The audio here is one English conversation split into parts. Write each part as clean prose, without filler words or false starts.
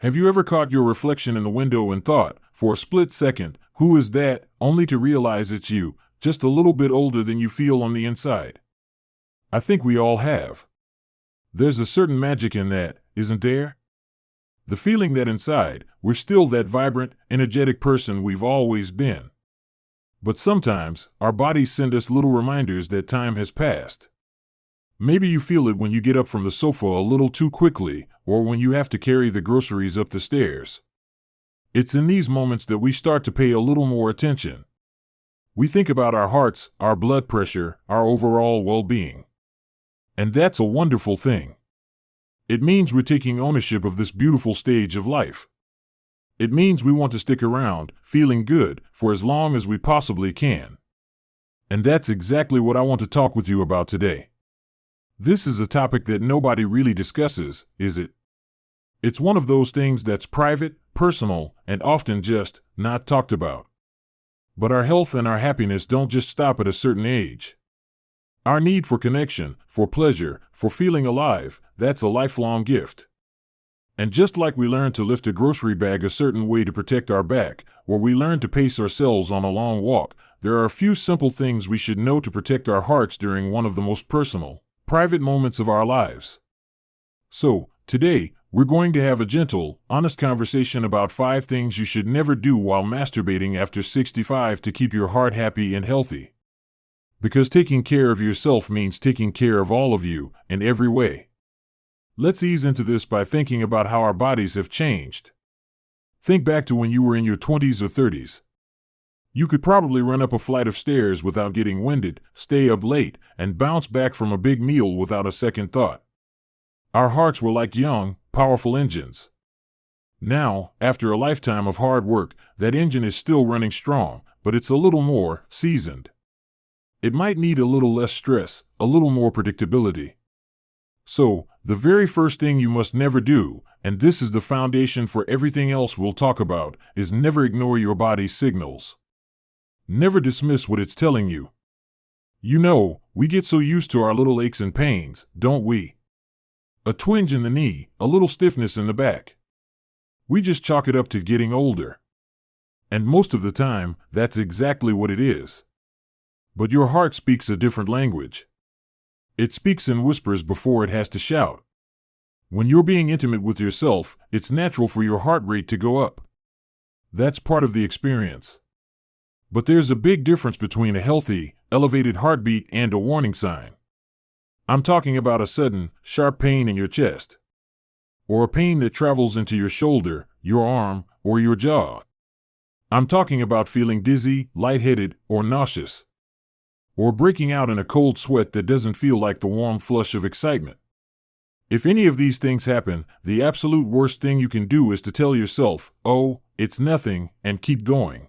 Have you ever caught your reflection in the window and thought, for a split second, who is that, only to realize it's you, just a little bit older than you feel on the inside? I think we all have. There's a certain magic in that, isn't there? The feeling that inside, we're still that vibrant, energetic person we've always been. But sometimes, our bodies send us little reminders that time has passed. Maybe you feel it when you get up from the sofa a little too quickly, or when you have to carry the groceries up the stairs. It's in these moments that we start to pay a little more attention. We think about our hearts, our blood pressure, our overall well-being. And that's a wonderful thing. It means we're taking ownership of this beautiful stage of life. It means we want to stick around, feeling good, for as long as we possibly can. And that's exactly what I want to talk with you about today. This is a topic that nobody really discusses, is it? It's one of those things that's private, personal, and often just not talked about. But our health and our happiness don't just stop at a certain age. Our need for connection, for pleasure, for feeling alive, that's a lifelong gift. And just like we learn to lift a grocery bag a certain way to protect our back, or we learn to pace ourselves on a long walk, there are a few simple things we should know to protect our hearts during one of the most personal, private moments of our lives. So, today, we're going to have a gentle, honest conversation about 5 things you should never do while masturbating after 65 to keep your heart happy and healthy. Because taking care of yourself means taking care of all of you, in every way. Let's ease into this by thinking about how our bodies have changed. Think back to when you were in your 20s or 30s. You could probably run up a flight of stairs without getting winded, stay up late, and bounce back from a big meal without a second thought. Our hearts were like young, powerful engines. Now, after a lifetime of hard work, that engine is still running strong, but it's a little more seasoned. It might need a little less stress, a little more predictability. So, the very first thing you must never do, and this is the foundation for everything else we'll talk about, is never ignore your body's signals. Never dismiss what it's telling you. You know, we get so used to our little aches and pains, don't we? A twinge in the knee, a little stiffness in the back. We just chalk it up to getting older. And most of the time, that's exactly what it is. But your heart speaks a different language. It speaks in whispers before it has to shout. When you're being intimate with yourself, it's natural for your heart rate to go up. That's part of the experience. But there's a big difference between a healthy, elevated heartbeat and a warning sign. I'm talking about a sudden, sharp pain in your chest. Or a pain that travels into your shoulder, your arm, or your jaw. I'm talking about feeling dizzy, lightheaded, or nauseous. Or breaking out in a cold sweat that doesn't feel like the warm flush of excitement. If any of these things happen, the absolute worst thing you can do is to tell yourself, "Oh, it's nothing," and keep going.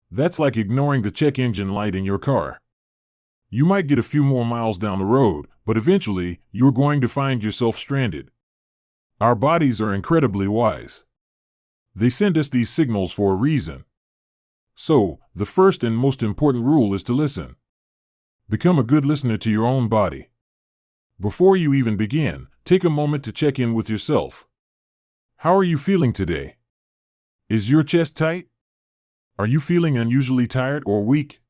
That's like ignoring the check engine light in your car. You might get a few more miles down the road, but eventually, you're going to find yourself stranded. Our bodies are incredibly wise. They send us these signals for a reason. So, the first and most important rule is to listen. Become a good listener to your own body. Before you even begin, take a moment to check in with yourself. How are you feeling today? Is your chest tight? Are you feeling unusually tired or weak?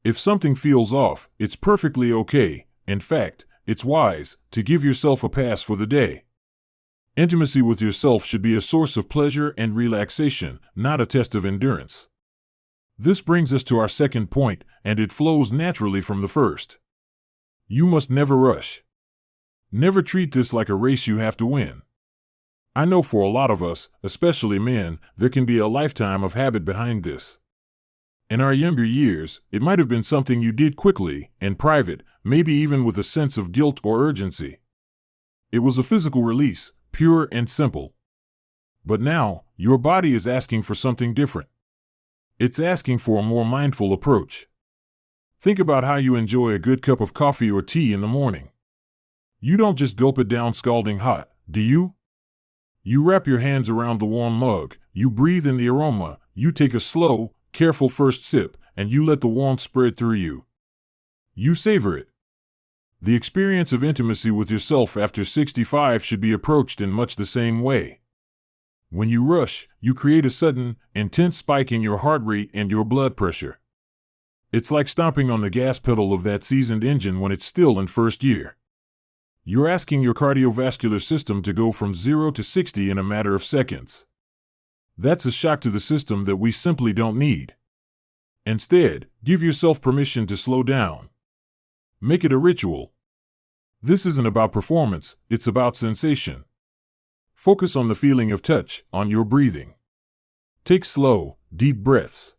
If something feels off, it's perfectly okay. In fact, it's wise to give yourself a pass for the day. Intimacy with yourself should be a source of pleasure and relaxation, not a test of endurance. This brings us to our second point, and it flows naturally from the first. You must never rush. Never treat this like a race you have to win. I know for a lot of us, especially men, there can be a lifetime of habit behind this. In our younger years, it might have been something you did quickly, in private, maybe even with a sense of guilt or urgency. It was a physical release, pure and simple. But now, your body is asking for something different. It's asking for a more mindful approach. Think about how you enjoy a good cup of coffee or tea in the morning. You don't just gulp it down scalding hot, do you? You wrap your hands around the warm mug, you breathe in the aroma, you take a slow, careful first sip, and you let the warmth spread through you. You savor it. The experience of intimacy with yourself after 65 should be approached in much the same way. When you rush, you create a sudden, intense spike in your heart rate and your blood pressure. It's like stomping on the gas pedal of that seasoned engine when it's still in first gear. You're asking your cardiovascular system to go from 0 to 60 in a matter of seconds. That's a shock to the system that we simply don't need. Instead, give yourself permission to slow down. Make it a ritual. This isn't about performance, it's about sensation. Focus on the feeling of touch, on your breathing. Take slow, deep breaths.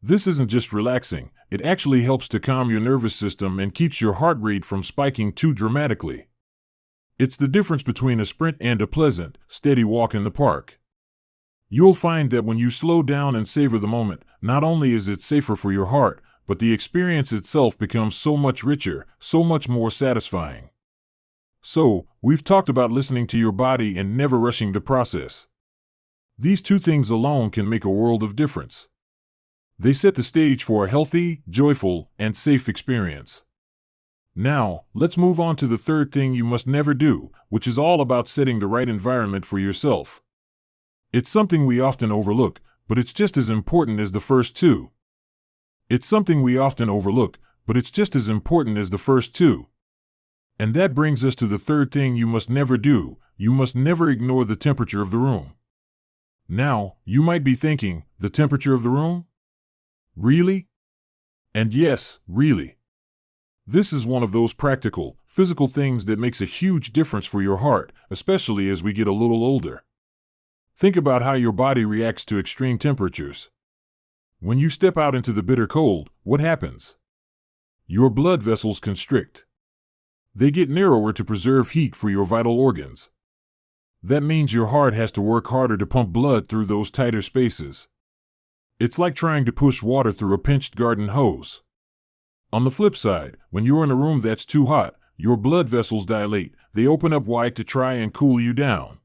This isn't just relaxing, it actually helps to calm your nervous system and keeps your heart rate from spiking too dramatically. It's the difference between a sprint and a pleasant, steady walk in the park. You'll find that when you slow down and savor the moment, not only is it safer for your heart, but the experience itself becomes so much richer, so much more satisfying. So, we've talked about listening to your body and never rushing the process. These two things alone can make a world of difference. They set the stage for a healthy, joyful, and safe experience. Now, let's move on to the third thing you must never do, which is all about setting the right environment for yourself. It's something we often overlook, but it's just as important as the first two. And that brings us to the third thing you must never do. You must never ignore the temperature of the room. Now, you might be thinking, the temperature of the room? Really? And yes, really. This is one of those practical, physical things that makes a huge difference for your heart, especially as we get a little older. Think about how your body reacts to extreme temperatures. When you step out into the bitter cold, what happens? Your blood vessels constrict. They get narrower to preserve heat for your vital organs. That means your heart has to work harder to pump blood through those tighter spaces. It's like trying to push water through a pinched garden hose. On the flip side, when you're in a room that's too hot, your blood vessels dilate. They open up wide to try and cool you down.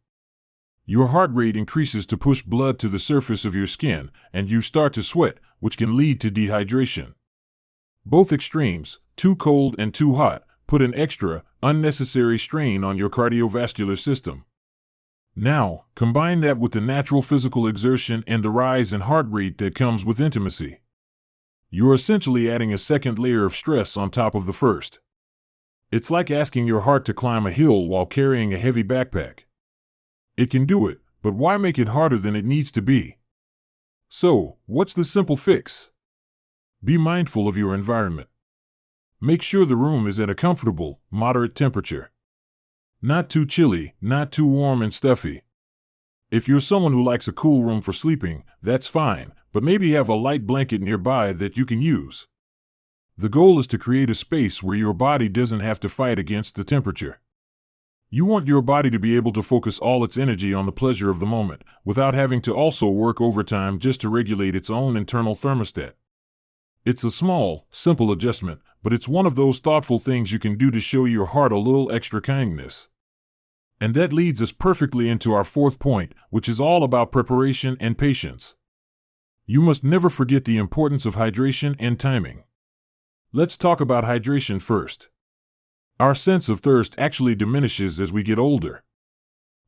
Your heart rate increases to push blood to the surface of your skin, and you start to sweat, which can lead to dehydration. Both extremes, too cold and too hot, put an extra, unnecessary strain on your cardiovascular system. Now, combine that with the natural physical exertion and the rise in heart rate that comes with intimacy. You're essentially adding a second layer of stress on top of the first. It's like asking your heart to climb a hill while carrying a heavy backpack. It can do it, but why make it harder than it needs to be? So, what's the simple fix? Be mindful of your environment. Make sure the room is at a comfortable, moderate temperature. Not too chilly, not too warm and stuffy. If you're someone who likes a cool room for sleeping, that's fine, but maybe have a light blanket nearby that you can use. The goal is to create a space where your body doesn't have to fight against the temperature. You want your body to be able to focus all its energy on the pleasure of the moment, without having to also work overtime just to regulate its own internal thermostat. It's a small, simple adjustment, but it's one of those thoughtful things you can do to show your heart a little extra kindness. And that leads us perfectly into our fourth point, which is all about preparation and patience. You must never forget the importance of hydration and timing. Let's talk about hydration first. Our sense of thirst actually diminishes as we get older.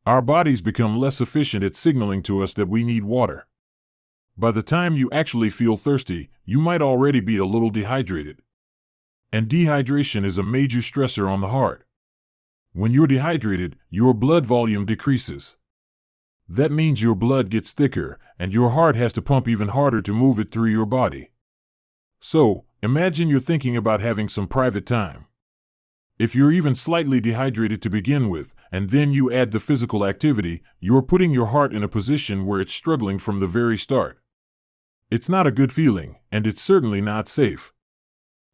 Our bodies become less efficient at signaling to us that we need water. By the time you actually feel thirsty, you might already be a little dehydrated. And dehydration is a major stressor on the heart. When you're dehydrated, your blood volume decreases. That means your blood gets thicker, and your heart has to pump even harder to move it through your body. So, imagine you're thinking about having some private time. If you're even slightly dehydrated to begin with, and then you add the physical activity, you're putting your heart in a position where it's struggling from the very start. It's not a good feeling, and it's certainly not safe.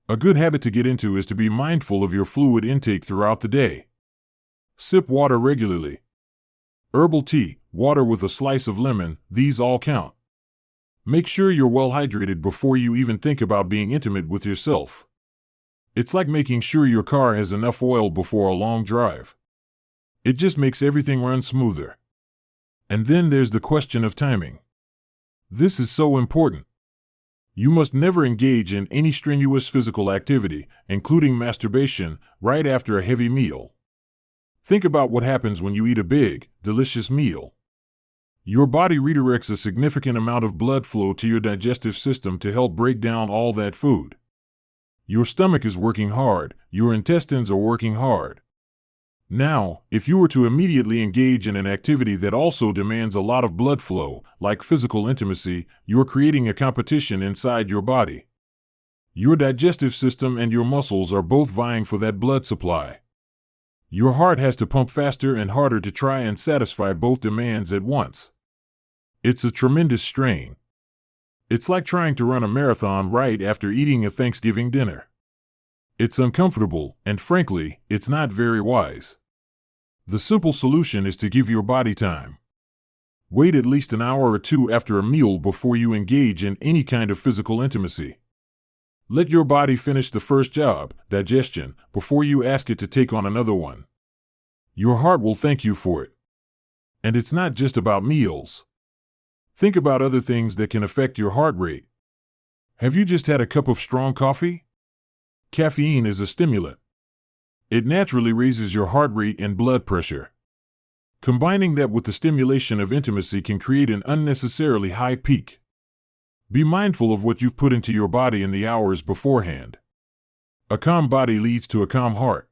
A good habit to get into is to be mindful of your fluid intake throughout the day. Sip water regularly. Herbal tea, water with a slice of lemon, these all count. Make sure you're well hydrated before you even think about being intimate with yourself. It's like making sure your car has enough oil before a long drive. It just makes everything run smoother. And then there's the question of timing. This is so important. You must never engage in any strenuous physical activity, including masturbation, right after a heavy meal. Think about what happens when you eat a big, delicious meal. Your body redirects a significant amount of blood flow to your digestive system to help break down all that food. Your stomach is working hard, your intestines are working hard. Now, if you were to immediately engage in an activity that also demands a lot of blood flow, like physical intimacy, you're creating a competition inside your body. Your digestive system and your muscles are both vying for that blood supply. Your heart has to pump faster and harder to try and satisfy both demands at once. It's a tremendous strain. It's like trying to run a marathon right after eating a Thanksgiving dinner. It's uncomfortable, and frankly, it's not very wise. The simple solution is to give your body time. Wait at least an hour or two after a meal before you engage in any kind of physical intimacy. Let your body finish the first job, digestion, before you ask it to take on another one. Your heart will thank you for it. And it's not just about meals. Think about other things that can affect your heart rate. Have you just had a cup of strong coffee? Caffeine is a stimulant. It naturally raises your heart rate and blood pressure. Combining that with the stimulation of intimacy can create an unnecessarily high peak. Be mindful of what you've put into your body in the hours beforehand. A calm body leads to a calm heart.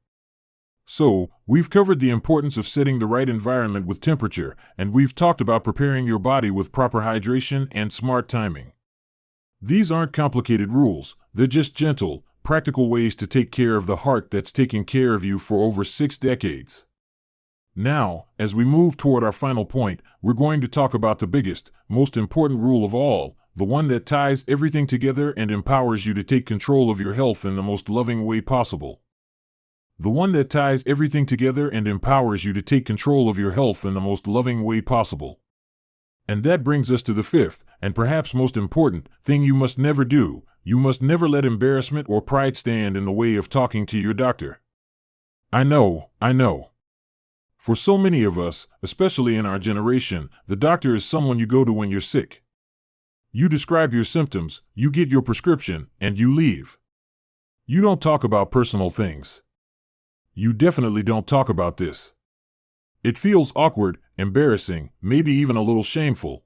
So, we've covered the importance of setting the right environment with temperature, and we've talked about preparing your body with proper hydration and smart timing. These aren't complicated rules, they're just gentle, practical ways to take care of the heart that's taken care of you for over 6 decades. Now, as we move toward our final point, we're going to talk about the biggest, most important rule of all, the one that ties everything together and empowers you to take control of your health in the most loving way possible. The one that ties everything together and empowers you to take control of your health in the most loving way possible. And that brings us to the fifth, and perhaps most important, thing you must never do. You must never let embarrassment or pride stand in the way of talking to your doctor. I know. For so many of us, especially in our generation, the doctor is someone you go to when you're sick. You describe your symptoms, you get your prescription, and you leave. You don't talk about personal things. You definitely don't talk about this. It feels awkward, embarrassing, maybe even a little shameful.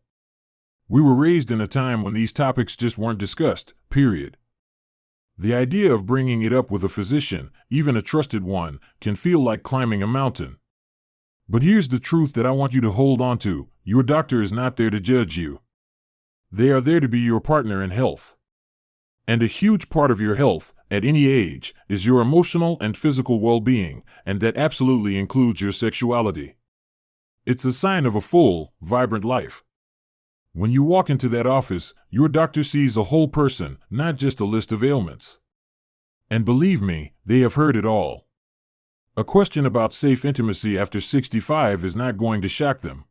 We were raised in a time when these topics just weren't discussed, period. The idea of bringing it up with a physician, even a trusted one, can feel like climbing a mountain. But here's the truth that I want you to hold on to: your doctor is not there to judge you. They are there to be your partner in health. And a huge part of your health, at any age, is your emotional and physical well-being, and that absolutely includes your sexuality. It's a sign of a full, vibrant life. When you walk into that office, your doctor sees a whole person, not just a list of ailments. And believe me, they have heard it all. A question about safe intimacy after 65 is not going to shock them.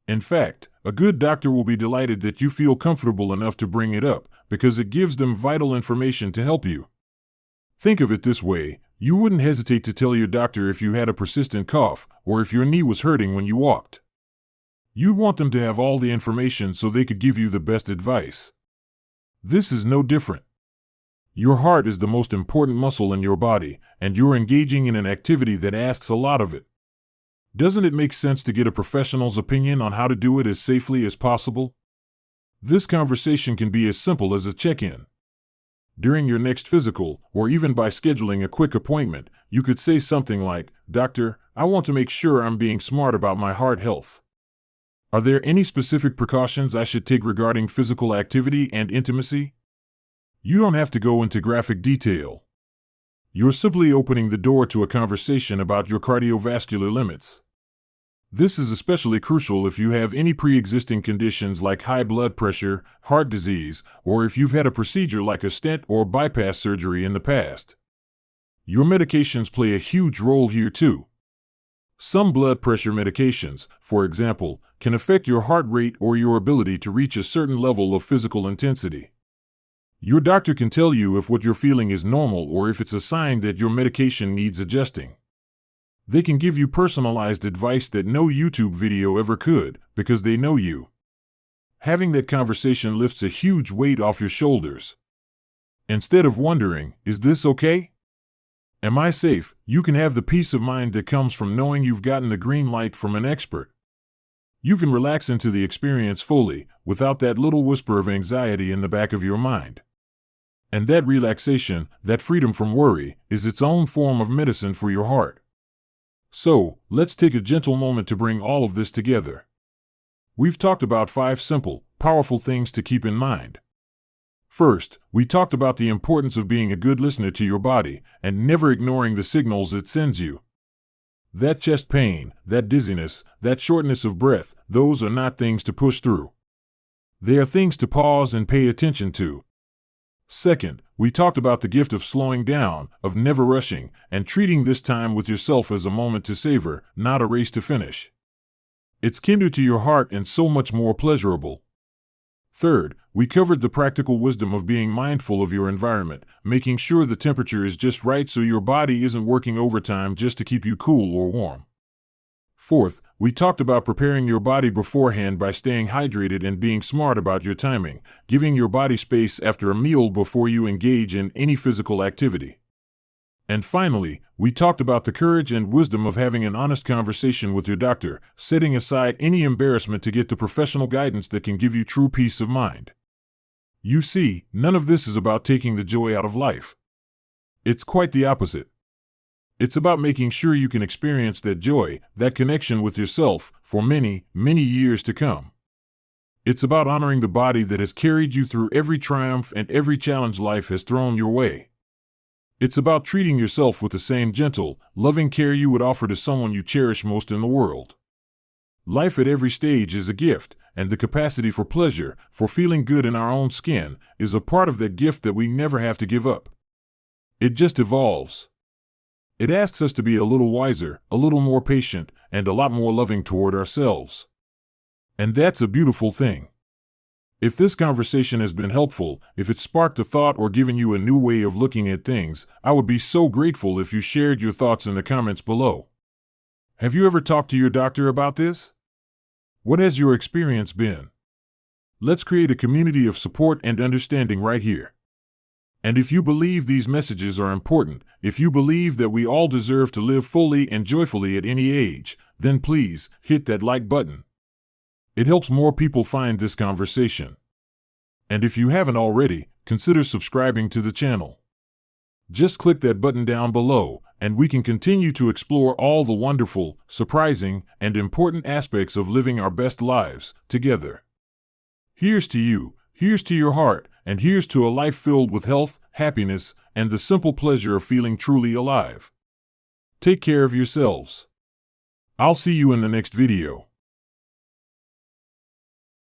In fact, a good doctor will be delighted that you feel comfortable enough to bring it up, because it gives them vital information to help you. Think of it this way: you wouldn't hesitate to tell your doctor if you had a persistent cough, or if your knee was hurting when you walked. You'd want them to have all the information so they could give you the best advice. This is no different. Your heart is the most important muscle in your body, and you're engaging in an activity that asks a lot of it. Doesn't it make sense to get a professional's opinion on how to do it as safely as possible? This conversation can be as simple as a check-in. During your next physical, or even by scheduling a quick appointment, you could say something like, "Doctor, I want to make sure I'm being smart about my heart health. Are there any specific precautions I should take regarding physical activity and intimacy?" You don't have to go into graphic detail. You're simply opening the door to a conversation about your cardiovascular limits. This is especially crucial if you have any pre-existing conditions like high blood pressure, heart disease, or if you've had a procedure like a stent or bypass surgery in the past. Your medications play a huge role here too. Some blood pressure medications, for example, can affect your heart rate or your ability to reach a certain level of physical intensity. Your doctor can tell you if what you're feeling is normal or if it's a sign that your medication needs adjusting. They can give you personalized advice that no YouTube video ever could, because they know you. Having that conversation lifts a huge weight off your shoulders. Instead of wondering, "Is this okay? Am I safe?" you can have the peace of mind that comes from knowing you've gotten the green light from an expert. You can relax into the experience fully, without that little whisper of anxiety in the back of your mind. And that relaxation, that freedom from worry, is its own form of medicine for your heart. So, let's take a gentle moment to bring all of this together. We've talked about 5 simple, powerful things to keep in mind. First, we talked about the importance of being a good listener to your body and never ignoring the signals it sends you. That chest pain, that dizziness, that shortness of breath, those are not things to push through. They are things to pause and pay attention to. Second, we talked about the gift of slowing down, of never rushing, and treating this time with yourself as a moment to savor, not a race to finish. It's kinder to your heart and so much more pleasurable. Third, we covered the practical wisdom of being mindful of your environment, making sure the temperature is just right so your body isn't working overtime just to keep you cool or warm. Fourth, we talked about preparing your body beforehand by staying hydrated and being smart about your timing, giving your body space after a meal before you engage in any physical activity. And finally, we talked about the courage and wisdom of having an honest conversation with your doctor, setting aside any embarrassment to get the professional guidance that can give you true peace of mind. You see, none of this is about taking the joy out of life. It's quite the opposite. It's about making sure you can experience that joy, that connection with yourself, for many, many years to come. It's about honoring the body that has carried you through every triumph and every challenge life has thrown your way. It's about treating yourself with the same gentle, loving care you would offer to someone you cherish most in the world. Life at every stage is a gift, and the capacity for pleasure, for feeling good in our own skin, is a part of that gift that we never have to give up. It just evolves. It asks us to be a little wiser, a little more patient, and a lot more loving toward ourselves. And that's a beautiful thing. If this conversation has been helpful, if it sparked a thought or given you a new way of looking at things, I would be so grateful if you shared your thoughts in the comments below. Have you ever talked to your doctor about this? What has your experience been? Let's create a community of support and understanding right here. And if you believe these messages are important, if you believe that we all deserve to live fully and joyfully at any age, then please hit that like button. It helps more people find this conversation. And if you haven't already, consider subscribing to the channel. Just click that button down below, and we can continue to explore all the wonderful, surprising, and important aspects of living our best lives together. Here's to you, here's to your heart, and here's to a life filled with health, happiness, and the simple pleasure of feeling truly alive. Take care of yourselves. I'll see you in the next video.